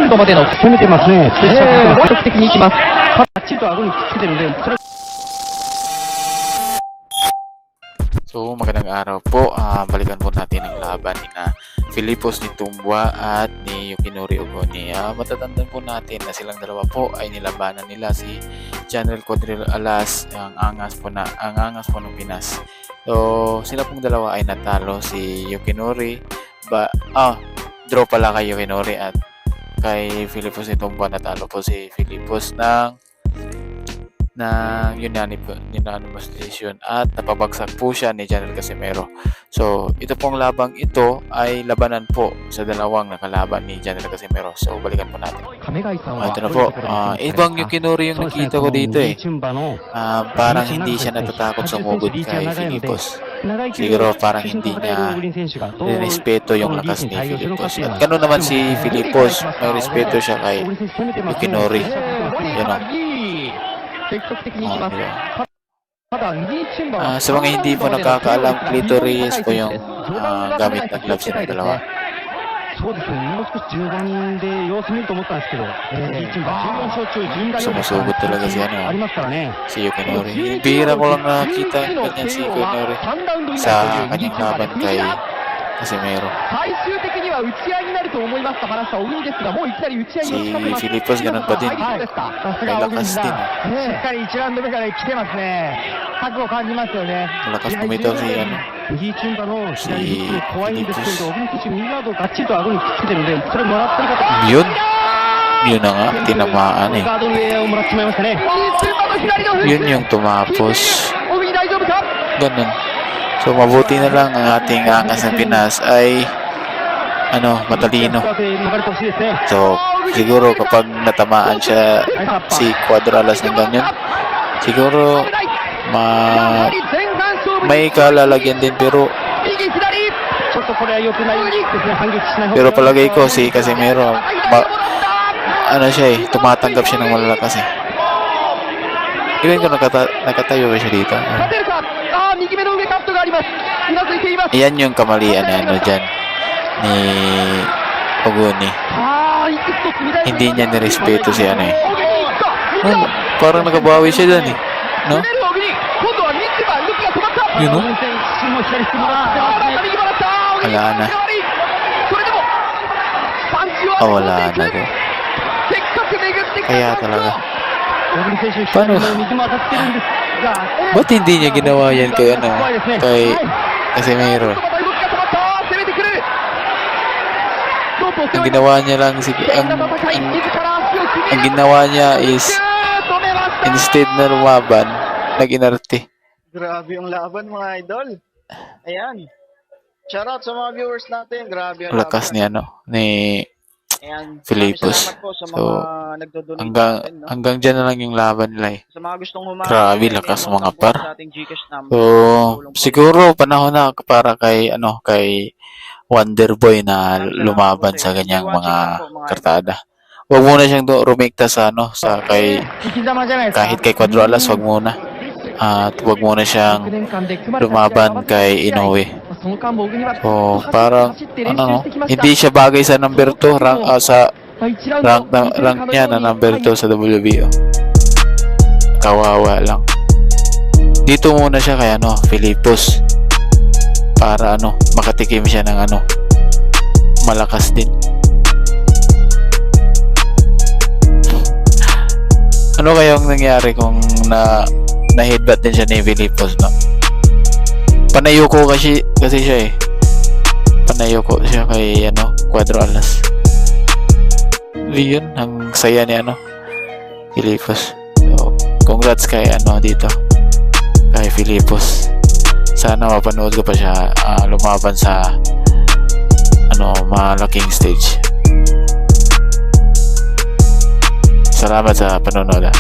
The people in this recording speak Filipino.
ドまでの攻めてますね。積極的にいきます。バッチリと顎にくっつけてるんで、それ So, magandang araw po. Balikan po natin ang laban ni na Filipos ni Tumbua at ni Yukinori Ogoni. Matatandaan po natin na silang dalawa po ay nilabanan nila si General Cuadrilla Alas, ang angas po ng Pinas. So, sila pong dalawa ay natalo, si Yukinori draw pala kay Yukinori at kay Filipos ni Tumbua natalo po si Filipos ng unanimous decision at napabagsak po siya ni General Casimero. So, ito pong labang ito ay labanan po sa dalawang nakalaban ni General Casimero. So, balikan po natin. Ito na po. Ibang Yukinori yung nakita ko dito eh. Parang hindi siya natatakot sumugod kay Filipos. Siguro parang hindi niya respeto yung lakas ni Filipos. At gano'n naman si Filipos, may respeto siya kay Yukinori. Yan o. Sa mga hindi po nakakaalam, clitoris po yung gamit na gloves ng dalawa. Sumusugod talaga si Yukinori. Bihira ko lang nakita ganyan si Yukinori sa kanyang laban kay Casimero. Si Filipos ganun pa din. May lakas din. Malakas bumitaw si Filipos. Yun na nga, tinamaan eh. Yun yung tumapos. Ganun. So, mabuti na lang ang ating angas ng Pinas ay matalino. So, siguro kapag natamaan siya si Cuadralas ng ganyan, siguro may kalalagyan din pero palagay ko si Casimero tumatanggap siya ng malalakas eh. Iwan ko nakatayo ba siya dito? Yan yung kamalian dyan ni Ogoni. Hindi niya nirespeto si parang nakabawi siya dyan eh. No? Yun o? Wala na. Wala na ko. Kaya talaga. Paano? Ba't hindi niya ginawa yan kay Casimero? Ang ginawa niya lang ang ginawa niya is instead na lumaban, nag-inarte. Grabe yung laban mga idol. Ayan. Shoutout sa mga viewers natin. Grabe yung lakas ni Filipos. So, hanggang dyan na lang yung laban nila eh. Grabe, lakas mga par. So, siguro panahon na para kay Wonderboy na lumaban sa ganyang mga kartada. Huwag muna siyang rumikta sa kahit kay Cuadralas, huwag muna. At huwag muna siyang lumaban kay Inoue. So, parang hindi siya bagay sa number 2 sa rank niya na number 2 sa WBO. Kawawa lang. Dito muna siya kay Filipos para makatikim siya ng malakas din. Ano kayang nangyari kung na-headbutt din siya ni Filipos, no? Panayuko kasi siya eh. Panayuko siya kay Cuadralas. Yun, ang saya ni Filipos. So, congrats kay dito. Kay Filipos. Sana mapanood ko pa siya lumaban sa malaking stage. Salamat sa panonood.